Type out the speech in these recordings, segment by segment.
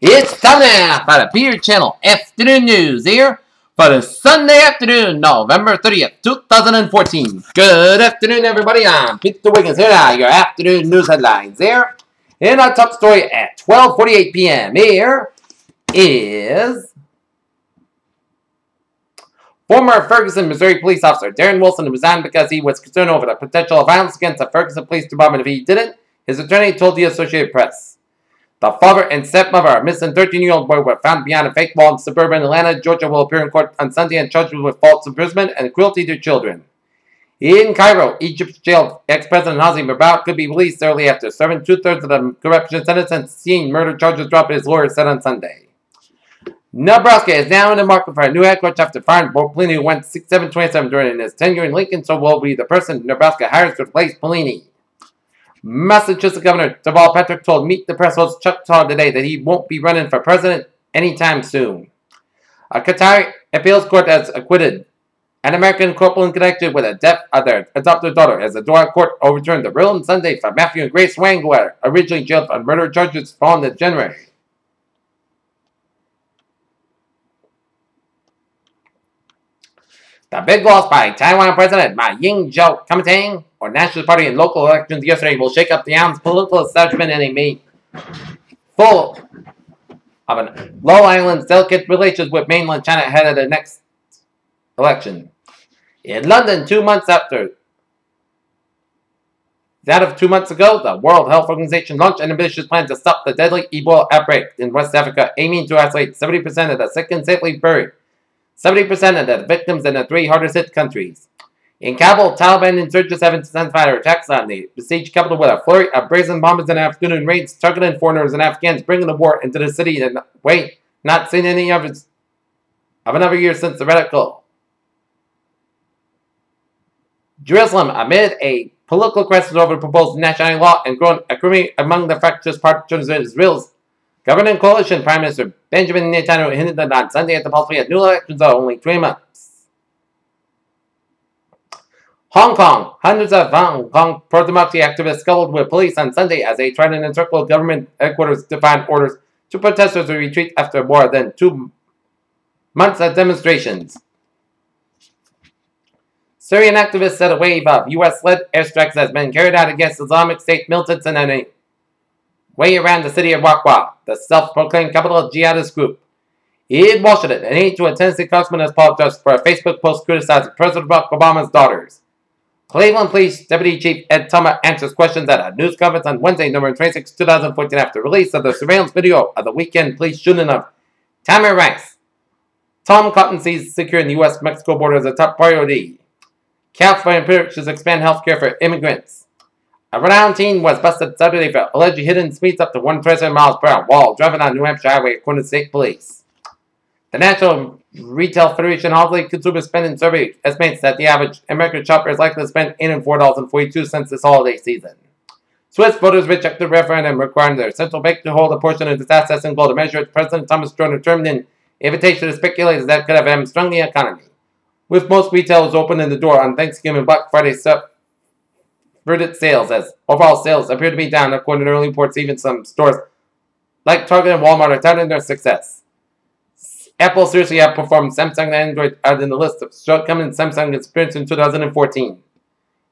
It's time now for the Beer Channel Afternoon News here for the Sunday afternoon, November 30th, 2014. Good afternoon, everybody. I'm Peter Wiggins. Here are your afternoon news headlines here. In our top story at 12:48 p.m. here is former Ferguson, Missouri police officer Darren Wilson resigned because he was concerned over the potential violence against the Ferguson Police Department if he didn't. His attorney told the Associated Press. The father and stepmother of a missing 13-year-old boy were found behind a fake wall in suburban Atlanta, Georgia, will appear in court on Sunday and charged with false imprisonment and cruelty to children. In Cairo, Egypt's jailed ex-president Hosni Mubarak could be released early after serving two-thirds of the corruption sentence and seeing murder charges dropped, his lawyer said on Sunday. Nebraska is now in the market for a new head coach after firing Pelini, who went 6-7-27 during his tenure in Lincoln, so will be the person Nebraska hires to replace Pelini. Massachusetts Governor Deval Patrick told Meet the Press host Chuck Todd today that he won't be running for president anytime soon. A Qatari appeals court has acquitted an American couple in connection with the death of their adopted daughter as the Doha court overturned the ruling Sunday for Matthew and Grace Wang, who were originally jailed on murder charges following in January. The big loss by Taiwan President Ma Ying-jeou Kuomintang or Nationalist Party in local elections yesterday will shake up the island's political establishment and made full of an low island's delicate relations with mainland China ahead of the next election. In London, 2 months after that of 2 months ago, the World Health Organization launched an ambitious plan to stop the deadly Ebola outbreak in West Africa, aiming to isolate 70% of the sick and safely buried 70% of the victims in the three hardest hit countries. In Kabul, Taliban insurgents have intensified their attacks on the besieged capital with a flurry of brazen bombers and afternoon raids targeting foreigners and Afghans, bringing the war into the city in a way not seen any of another year since the radical. Jerusalem, amid a political crisis over the proposed nationality law and growing agreement among the fractious partisans of Israel's governing coalition, Prime Minister Benjamin Netanyahu hinted on Sunday at the possibility of new elections of only 3 months. Hong Kong. Hundreds of Hong Kong pro-democracy activists scuffled with police on Sunday as they tried to encircle government headquarters to find orders to protesters to retreat after more than 2 months of demonstrations. Syrian activists said a wave of U.S.-led airstrikes has been carried out against Islamic State militants in a way around the city of Raqqa, the self-proclaimed capital of jihadist group. In Washington, an aide to a Tennessee congressman has apologized for a Facebook post criticizing President Barack Obama's daughters. Cleveland Police Deputy Chief Ed Thomas answers questions at a news conference on Wednesday, November 26, 2014, after release of the surveillance video of the weekend police shooting of Tamir Rice. Tom Cotton sees securing the U.S.-Mexico border as a top priority. California appears to expand health care for immigrants. A renowned teen was busted Saturday for allegedly hitting speeds up to 127 miles per hour while driving on New Hampshire highway, according to state police. The National Retail Federation Holiday Consumer Spending Survey estimates that the average American shopper is likely to spend $84.42 this holiday season. Swiss voters rejected the referendum requiring their central bank to hold a portion of its assets and gold to measure it. President Thomas Jordan termed in invitation to speculators that could have hamstrung the economy. With most retailers opening the door on Thanksgiving and Black Friday subverted sales, as overall sales appear to be down, according to early reports. Even some stores like Target and Walmart are touting their success. Apple seriously outperformed Samsung and Android out in the list of shortcomings Samsung experienced in 2014.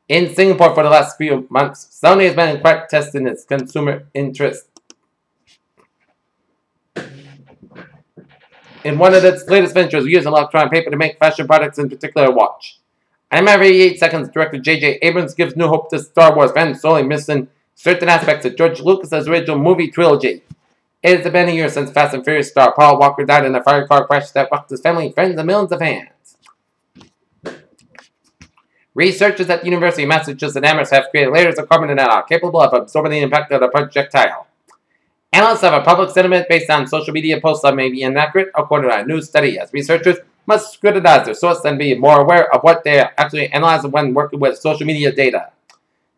In Singapore for the last few months, Sony has been quite testing its consumer interest in one of its latest ventures, using electronic paper to make fashion products, in particular a watch. I'm every 8 seconds, director J.J. Abrams gives new hope to Star Wars fans, solely missing certain aspects of George Lucas's original movie trilogy. It has been a year since Fast and Furious star Paul Walker died in a fire car crash that rocked his family, friends, and millions of fans. Researchers at the University of Massachusetts Amherst have created layers of carbon nanotubes capable of absorbing the impact of the projectile. Analysts have a public sentiment based on social media posts that may be inaccurate, according to a new study, as researchers must scrutinize their source and be more aware of what they are actually analyzing when working with social media data.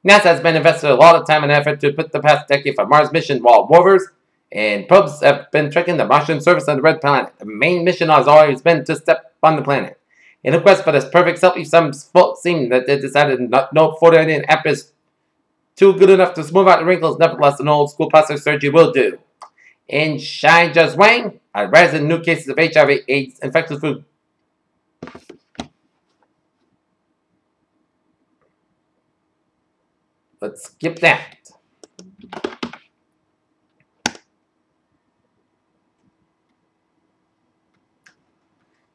NASA has been invested a lot of time and effort to put the past decade for Mars mission, while rovers and probes have been tracking the Martian surface of the red planet. The main mission has always been to step on the planet. In a quest for this perfect selfie, some folks seem that they decided no photo editing app is too good enough to smooth out the wrinkles. Nevertheless, an old school plastic surgery will do. In Shine Just Wayne, a resident new cases of HIV/AIDS infectious flu. Let's skip that.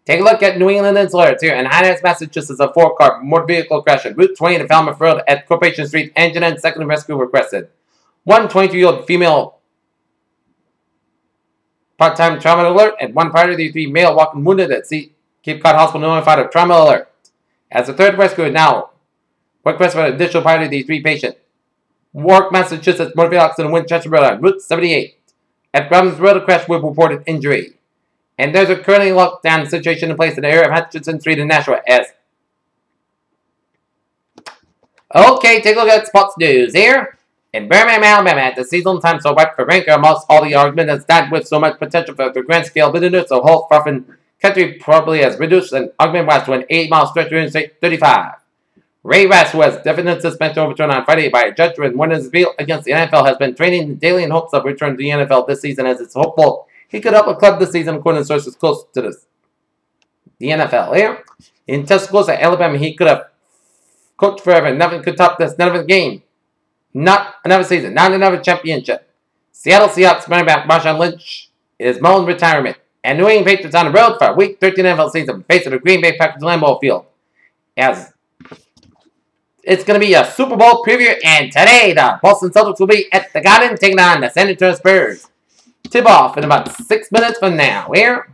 Take a look at New England Insulators here in Hyannis, Massachusetts. A 4-car motor vehicle crash at Route 20 to Falmouth Road at Corporation Street. Engine and second rescue requested. One 22-year-old female part-time trauma alert and one prior to the 3 male walking wounded at Cape Cod Hospital notified of trauma alert. As the third rescue now request for an additional prior to the 3 patient. Warwick, Massachusetts motor vehicle accident Winchester Road on Route 78. At Providence Road crash with reported injury. And there's a currently lockdown situation in place in the area of Hutchinson Street in Nashua as. Okay, take a look at sports news here. In Birmingham, Alabama, at the season time so ripe for ranker amongst all the argument has died with so much potential for the grand scale business, so whole fucking country probably has reduced an argument west to an 8-mile stretch of Interstate 35. Ray Rice, who has definite suspension overturned on Friday by a judge when his appeal against the NFL, has been training daily in hopes of return to the NFL this season as it's hopeful he could help a club this season, according to sources close to the NFL here. In Tuscaloosa, Alabama, he could have coached forever. Nothing could top this. None of his game. Not another season. Not another championship. Seattle Seahawks running back Marshawn Lynch is mulling retirement. And New England Patriots on the road for a Week 13 NFL season facing the Green Bay Packers Lambeau Field. As it's going to be a Super Bowl preview, and today the Boston Celtics will be at the Garden taking on the San Antonio Spurs. Tip off in about 6 minutes from now. Here.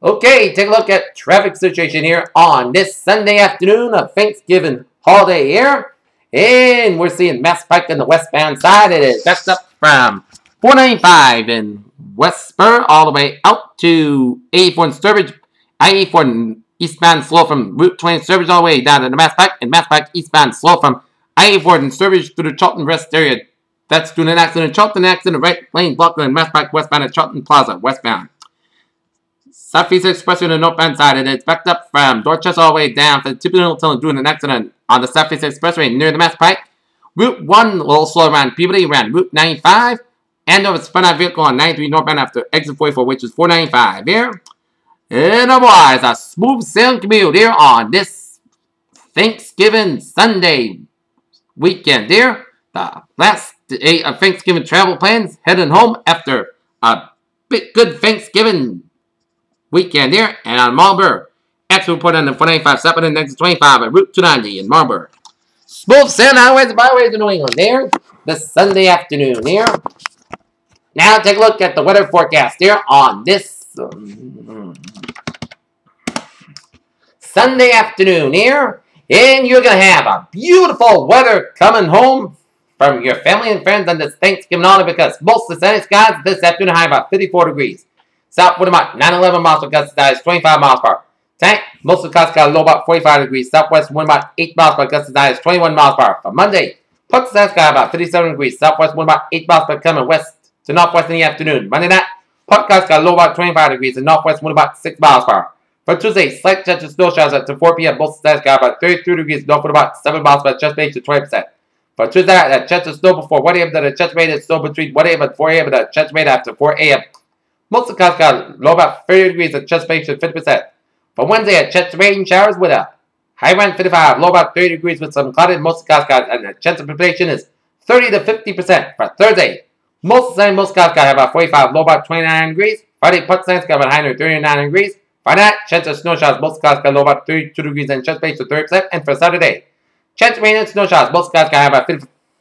Okay, take a look at traffic situation here on this Sunday afternoon of Thanksgiving holiday here. And we're seeing Mass Pike on the westbound side. It is backed up from 495 in West Spur all the way out to 84 in Sturbridge. I-84 in eastbound slow from Route 20 in Sturbridge all the way down to the Mass Pike. And Mass Pike eastbound slow from I-84 in Sturbridge to the Charlton Rest area. That's due to an accident. Charlton accident, right lane blocked and Mass Pike westbound at Charlton Plaza, westbound. Southeast Expressway on the northbound side, and it's backed up from Dorchester all the way down for the Typical Tunnel due to an accident on the Southeast Expressway near the Mass Pike. Route 1, a little slow around Peabody, around Route 95. And over spun out vehicle on 93 northbound after exit 44, which is 495 here. And otherwise, a smooth sailing commute here on this Thanksgiving Sunday weekend here. The last day of Thanksgiving travel plans, heading home after a bit good Thanksgiving weekend here. And on Marlboro, actual report on the 495 southbound and exit 25 at Route 290 in Marlboro. Smooth sailing highways and byways in New England there this Sunday afternoon here. Now take a look at the weather forecast here on this Sunday afternoon here. And you're going to have a beautiful weather coming home from your family and friends on this Thanksgiving holiday because most of the sunny skies this afternoon high about 54 degrees. Southward about 911 miles per gusty size, 25 miles per hour. Tonight, most of the skies got low about 45 degrees. Southwest wind about 8 miles per gusty size, 21 miles per hour. For Monday, part of the sky about 57 degrees. Southwest wind about 8 miles per hour coming west to northwest in the afternoon. Monday night, part of the skies got low about 25 degrees and northwest wind about 6 miles per hour. For Tuesday, slight chance of snow showers up to 4 p.m. Most of the skies got about 32 degrees, northward about 7 miles per hour, chance rate to 20%. For Tuesday night, the chance of snow before 1 a.m. to the chance rate is snow between 1 a.m. and 4 a.m. and the chance rate after 4 a.m. Most of the skies got low about 30 degrees and chance rate to 50%. For Wednesday, a chance of rain showers with a high around 55, low about 30 degrees with some clouded. Most of the skies got and the chance of precipitation is 30 to 50%. For Thursday, most of the sunny, most skies got about 45, low about 29 degrees. Friday, part of the sunny got about high near 39 degrees. Friday night, chance of snow showers, most skies got low about 32 degrees and chance rate to 30%. And for Saturday, chance of rain and snow showers, most skies got about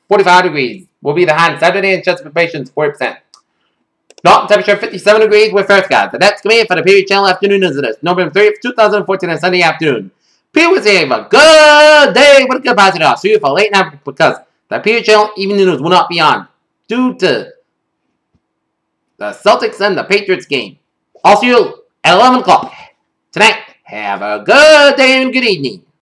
45 degrees. Will be the high on Saturday and chance of precipitation is 40%. Norton temperature 57 degrees with fair skies. But that's going to be it for the Period Channel Afternoon News. November 30th, 2014 on Sunday afternoon. Period was saying a good day. What a good positive. I'll see you for late night because the Period Channel Evening News will not be on due to the Celtics and the Patriots game. I'll see you at 11 o'clock tonight. Have a good day and good evening.